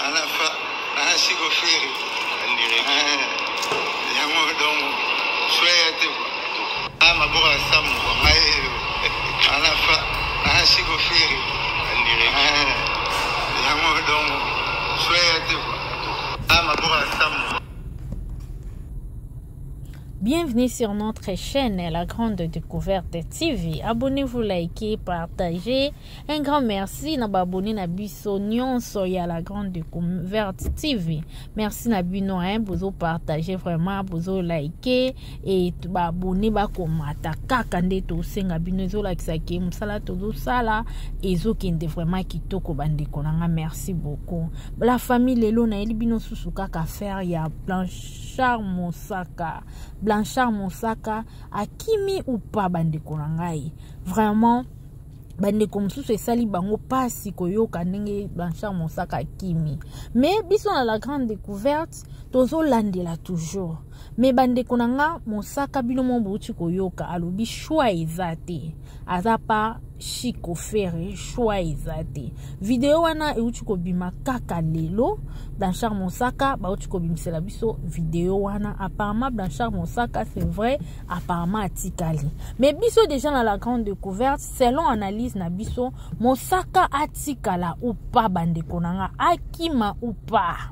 anafa anashiko feri ndireke yango domo swete ama bora samu ngai anafa anashiko feri ndireke yango domo swete ama bora samu. Bienvenue sur notre chaîne La Grande Découverte TV. Abonnez-vous, likez, partagez. Un grand merci na abonné na biso nyonso ya La Grande Découverte TV. Merci na bino bozo partager vraiment, bozo liker et ba abonner ba komata kaka nde to senga bino zo lakisa ke musala to sala ezo kende vraiment kitoko bande konanga. Merci beaucoup. La famille lelo na eli bino susu kaka faire ya Blanchard Mosaka. Blanchard Mosaka akimi ou pas bande konangai. Vraiment bande comme sous ce sali bango pasi koyoka ndenge Blanchard Mosaka akimi. Mais biso na La Grande Découverte tozo landela toujours. Mais bande konanga Mosaka bino mombuti koyoka alobi choix ezate. Azapa chiko fere choix ezate. Video wana euti kobima kaka lelo. Blanchard Mosaka ba euti kobimisela biso video wana. Apparemment Blanchard Mosaka c'est vrai, apparemment atikali. Mais biso déjà dans La Grande Découverte selon analyse na biso Mosaka atikala ou pas bande konanga akima ou pas.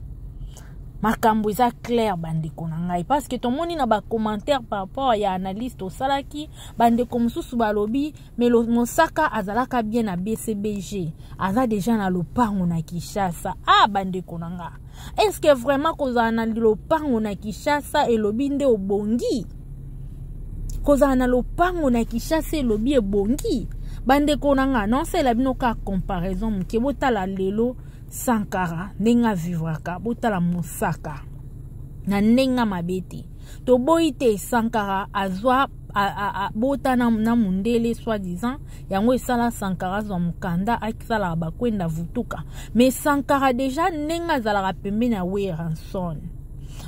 Makambo eza clair bande konanga parce que tout le monde na ba commentaire par rapport à analyste au salaki bande comme sous balobi mais Mosaka azalaka bien na BCBG aza déjà na lopango na Kinshasa bande konanga est-ce que vraiment koza na lopango na Kinshasa et lobi nde obongi koza na lopango na Kinshasa et lobi ebongi bande konanga non c'est la bino ka comparaison mke botala lelo Sankara nenga vivraka botala Mosaka na nenga mabete to boite Sankara azwa bota na mundele soi-disant yango esala Sankara zwa mukanda akisala bakwenda vutuka mais Sankara déjà nenga zala pembe na Weranson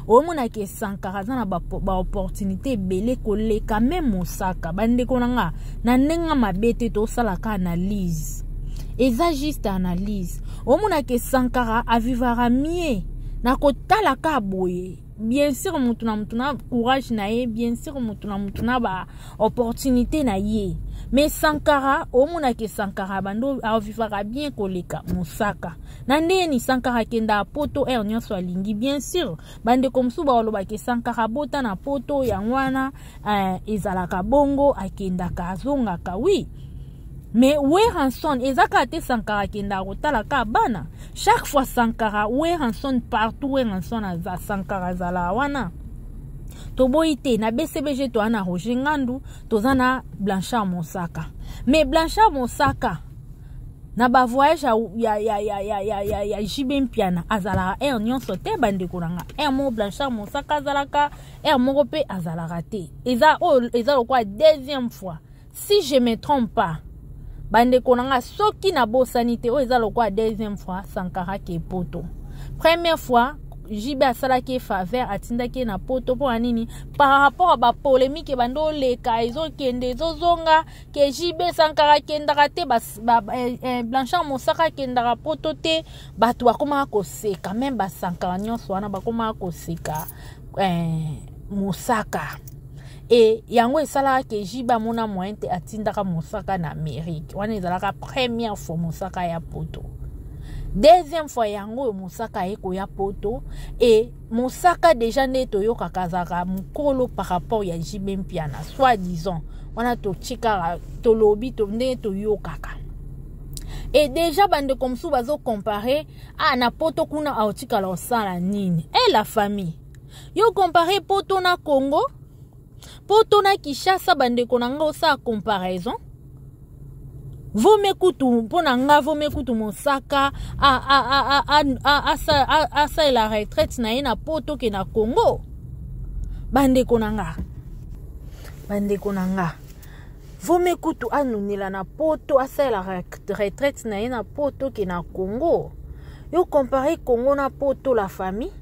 omona ke Sankara zana ba opportunité belé koleka même Mosaka bande konanga na nenga mabete to sala ka analyse eza juste analyse omona ke Sankara avivara mieux na kotala ka boye bien sûr mutuna courage na ye bien sûr mutuna ba opportunité na ye mais Sankara omona ke Sankara bando avivara bien koleka Mosaka na ndeni Sankara kenda poto nyonso alingi bien sûr bande comme suba oloba ke Sankara bota na poto yangwana ezalaka bongo akenda kazonga ka oui. Mais Weranson, ezaka te Sankara kenda rotala ka bana. Chaque fois Sankara, Weranson partout, Weranson aza Sankara zala wana. Toboite na BCBG to ana Roger Ngandu, to zana Blanchard Mosaka. Mais Blanchard Mosaka na ba voyage ya JB Mpiana azala nyonso te bande konanga. Mo Blanchard Mosaka azalaka, mo pe azalaka te. Eza quoi deuxième fois. Si je me trompe pas, bande konanga soki na bosanité o eza lokwa deuxième fois Sankara ke poto. Première fois JB asala ke faveur atinda ke na poto po anini par rapport à ba polémique bando leka ezo kende ezo zonga ke JB Sankara kendaka te Blanchard Mosaka kendaka poto te batu bakoma ko seka même ba Sankara nyonso wana bakoma ko seka Mosaka. Et yango esala ke jiba mona moyen te atindaka Mosaka na Amérique. Wana ezalaka première fois Mosaka ya poto. Deuxième fois yango Mosaka eko ya poto et Mosaka déjà neto yoka kazaka mukolo par rapport ya JB Mpiana soi-disant. Wana to chikara to lobi to neto yokaka. Et déjà bande comme sou bazo comparer na poto kuna aotika la osala nini. Et la famille. Yo comparer poto na Congo poto na Kinshasa bande konanga osa comparaison vomekutu ponanga vomekutu Mosaka asa la retraite na ina poto ke na Congo bande konanga vomekutu anunila na poto asa la retraite na ina poto ke na Congo. Yo comparer Congo na poto la famille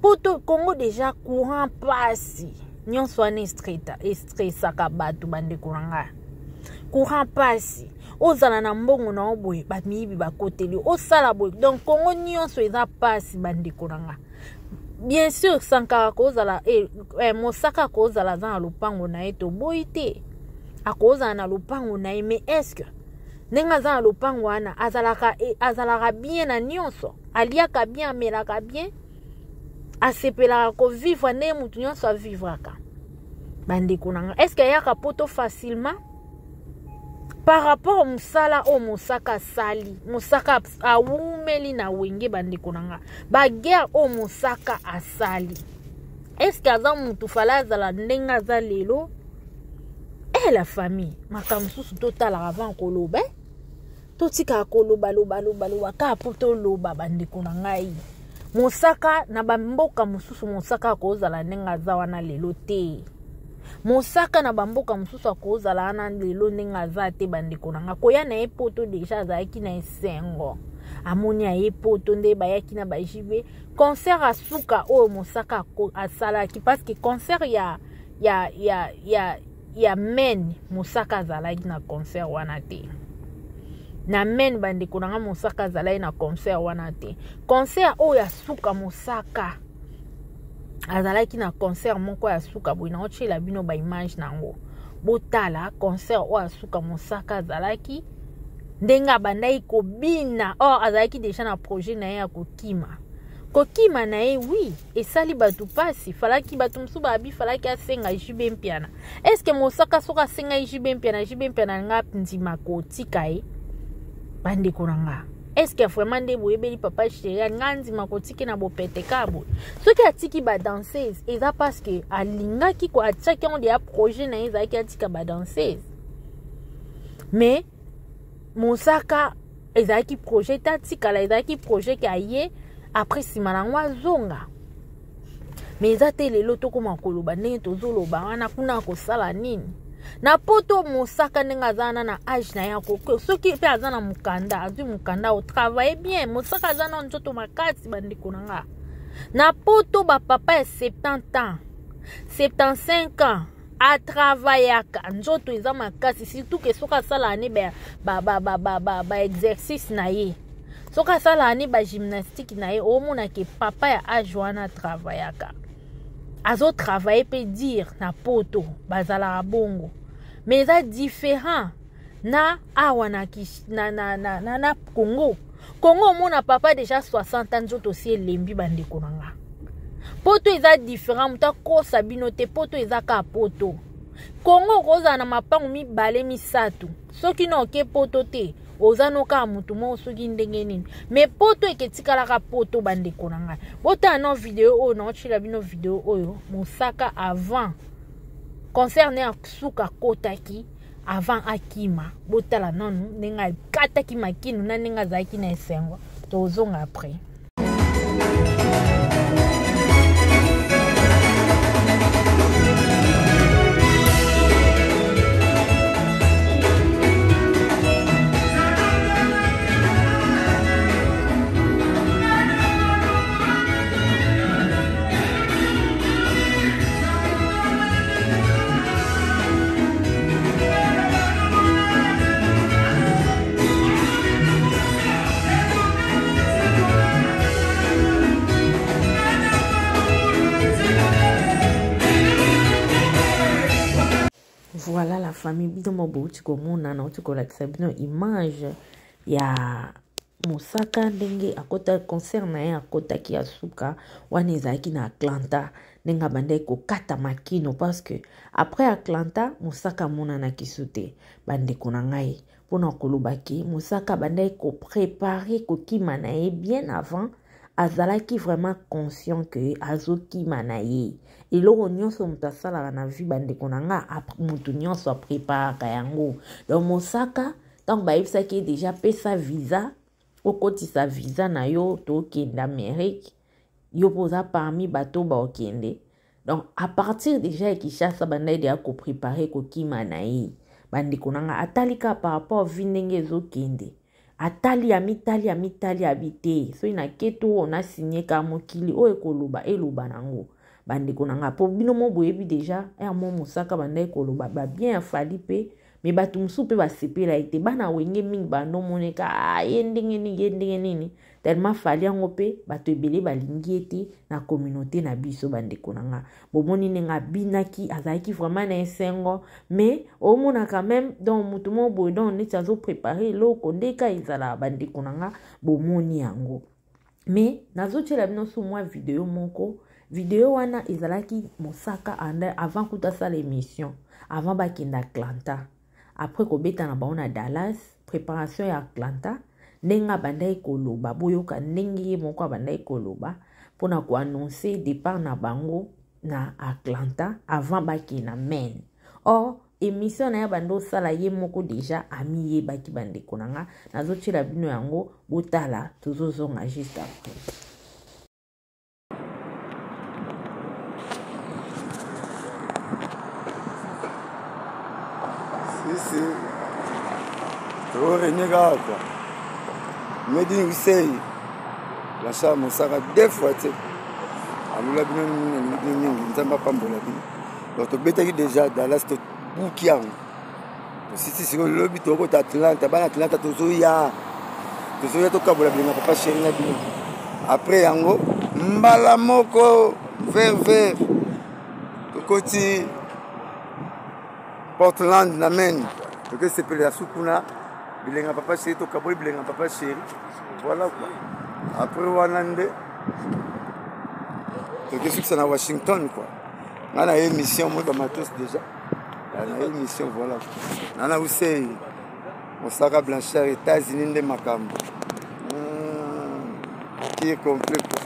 poto Congo déjà courant passe nyonso ane stressaka batu bande kuranga courant passe ozala na mbongo na oboye ba miyibi ba koteli osala boye donc Congo nyonso eza pasi bandeko nanga. Bien sûr sankara kozala mosaka kozala za na lupango na eto boyi te akozala na lupango na mais est-ce que nenga za na lupango wana azalaka bien na nyonso aliaka bien amelaka bien asepelaka ko vivre ne mutu nyonso a vivraka bandeko nanga. Est-ce que yaka poto facilement par rapport au musala o mosaka sali mosaka awumeli na wenge bandeko nanga ba guerre o mosaka asali? Est-ce que aza mutu fala azala ndenga za lelo la famille makambo susu totala avant koloba totika koloba loba ka poto loba bandeko nanga mosaka na bamboka mususu mosaka kozala ndenga za wana lelo te. Mosaka na bamboka mususu akozala na lelo ndenga za te bandeko nanga. Koya na epoto deja azalaki na esengo amoni ya epoto nde bayaki na bajibe concert asuka oyo mosaka asalaki parce que concert ya men mosaka azalaki na concert wana te. Na men bandeko nanga mosaka azalaki na concert wana te. Concert oyo asuka mosaka azalaki na concert moko ya suka boy na ochela bino ba image nango botala concert o asuka mosaka azalaki ndenga bandai kobina azalaki deja na projet na ya kokima na oui esali batu pasi falaki batu msu babi falaki asenga jibe mpiana. Est-ce que mosaka soka senga jibe mpiana nga ndima kotika bandeko nanga? Est-ce que vraiment de boyebeli papa chéri ngandi makotiki na bopete kabo soki atiki ba danseuse eza parce que alingaki ko ataki on dia projet na eza ki atika ba danseuse mais mosaka eza ki projet tatika la eza ki projet ki aye après simanangwa zonga mais eza te lelo to koma koloba ndenge tozoloba wana kuna kosala nini na poto mosaka ndenga zana na age na ya koko soki pe azana mukanda azui mukanda au travailler bien mosaka zana njoto makati bandiko nanga na poto ba papa ya 70 ans 75 ans a travaillaka njoto eza makasi surtout que soka sala ani ba exercice na ye soka sala ani ba gymnastique na ye omona ke papa ya age wana travaillaka azo travailler peut dire na poto bazala bongo mais ça différent na awana na Congo mona papa déjà 60 ans joto si lembi bandeko nanga poto eza différent muta ko sabino te poto eza ka poto Congo koza na mapangu mibale misatu soki no ke poto te ozano ka mutu mo soki ndenge nini mais poto eketikala ka poto bandeko nanga bota no video o na ochila bino video oyo mosaka avant concerne asuka kotaki avant akima botala nonu nenga kataki makinu na nenga zaki na esengo tozonga après. Voilà la famille bidomo bouti komona na otiko la kisabino image ya mosaka ndenge akota concert na ya akota ki asuka wana ezaki na Atlanta nenga bande ko kata makino parce que après Atlanta mosaka mona na kisute bande kona ngai pona kolobaki mosaka bande ko préparer ko kima na ye bien avant azalaki vraiment conscient que azoki manaye eloko nyonso mutu asalaka na vie bandeko na nga mutu nyonso apreparaka yango donc mosaka donc bayebisaki déjà pesa visa okotisa visa na yo tokende Amérique yo poza parmi bato baokende donc à partir déjà ya Kinshasa bandai de akoprepare kokima na ye bandeko na nga atalika par rapport vi ndenge ezokende atali ya mitali abite so ina keto on a signé ka mokili o ekoloba eloba nango bandeko nanga po bino mo boyebi déjà mo mosaka bandai koloba ba bien fali pe me bato mosusu mpe basepela ete bana wenge mingi bando moneka ye ndenge nini tellement fali yango mpe bato ebele balingi ete na communauté na biso bandeko na nga bomoni ndenge abinaki azalaki vraiment na esengo mais omona quand même donc motu mo boye donc neti azoprépare eloko ndeka ezala bandeko na nga bomoni yango mais nazotiela bino so mwa video moko video wana ezalaki mosaka avant kuta sala émission avant bakenda Atlanta après kobeta na bango na Dallas préparation ya Atlanta nenga bandai koloba boyoka ndenge moko bandai koloba pona ko annoncer départ na bango na Atlanta avant bakenda Maine. Or émission na ya bando sala ye moko déjà ami ye baki bandeko nanga nazotiela bino yango botala tozozonga juste après. Si Renega quoi. Me dit say la chambre Moussaka 2 fois tu alula bino ni nzamba pambola bino. Donc to betaki déjà Dallas to bukiang. Si le lobby to ko Atlanta ba Atlanta to ya to kabola bino papa chéri na bino. Après yango mbala moko vert to koti Portland na Maine. Donc c'est pour la soukuna bilenga papa chéri to kaboli bilenga papa chéri. Voilà quoi. Après Wanande donc c'est que c'est à Washington quoi. On a une émission moi dans matos déjà. On a une émission voilà. On a aussi Moussaka Blanchard États-Unis de Makambo. Qui est complet quoi.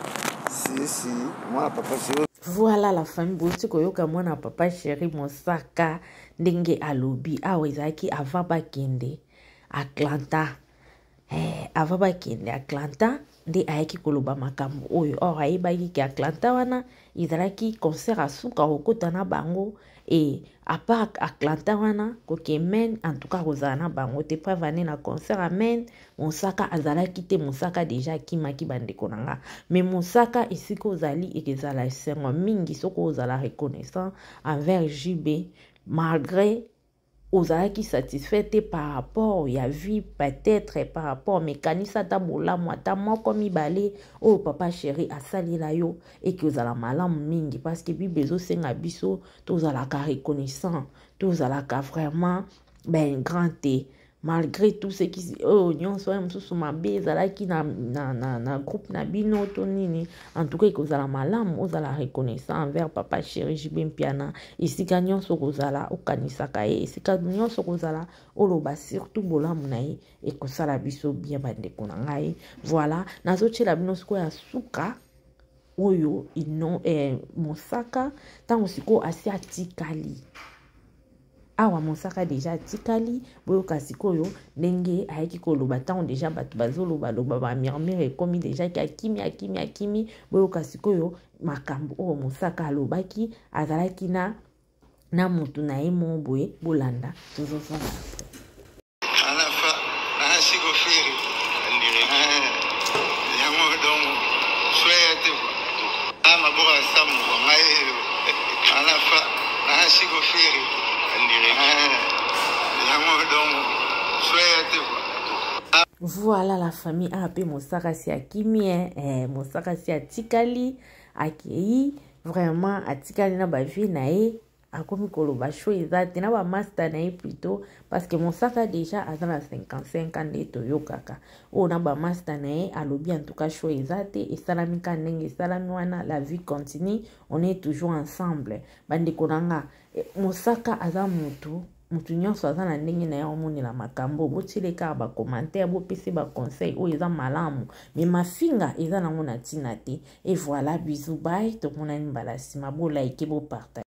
Si moi papa chéri. Voilà la famille boti koyoka mwana papa chéri Moussaka ndenge alobi awezaki avant bakende Atlanta avant bakende Atlanta nde ayaki koloba makambo oyo or ayebaki ki Atlanta wana izalaki concert asuka kokota na bango et à part Atlanta wana koke Maine en tout cas kozala na bango te prevane na concert à Maine Moussaka azalaki te Moussaka déjà akimaki bandeko nanga mais Moussaka esiko ozali ekezala esengo mingi soko ozala reconnaissant envers JB malgré ozalaki satisfait par rapport ya vie peut-être par rapport mécanisme ta bolamu ata moko mibale o papa chéri asalela yo et que ozala malamu mingi parce que bible ezosenga biso tozalaka reconnaissant tozalaka vraiment ben grand te malgré tout ce qui nyonso ya mosusu mabe ezalaki na groupe na bino to nini en tout cas kozala malamu ozala reconnaissant envers papa chéri JB Mpiana esika nyonso kozala okanisaka ye esika nyonso kozala oloba surtout bolamu na ye ekosala biso bien bandeko na ngai voilà nazotiela bino sikoyo ya suka oyo ino Moussaka ntango sikoyo asi atikali awa Moussaka déjà tikali boyoka sikoyo ndenge ayaki koloba tango déjà bato bazoloba ba murmure ekomi déjà ki akimi boyoka sikoyo makambo oyo Moussaka alobaki azalaki na mutu na ye mo boye bolanda tozozonga alafa asiko feri ndire yango donc soyate ama bora samu ngai alafa asiko feri voilà la famille AP Moussaka si akimi Moussaka si atikali akei vraiment atikali na ba vie na ye akomi koloba show ezate na ba master na ye plutôt parce que Moussaka déjà a dans 55 ans de toyokaka o na ba master na ye alobi en tout cas show ezate et salami kanenge salami wana la vie continue on est toujours ensemble bande konanga Moussaka aza mutu nyonso aza na ndenge na ye omonela makambo botileka ba commentaire bopesi ba conseil oyo eza malamu mais mafinga eza nango na ntina te et voilà bisous bye tomonani mbala nsima bo like bo partage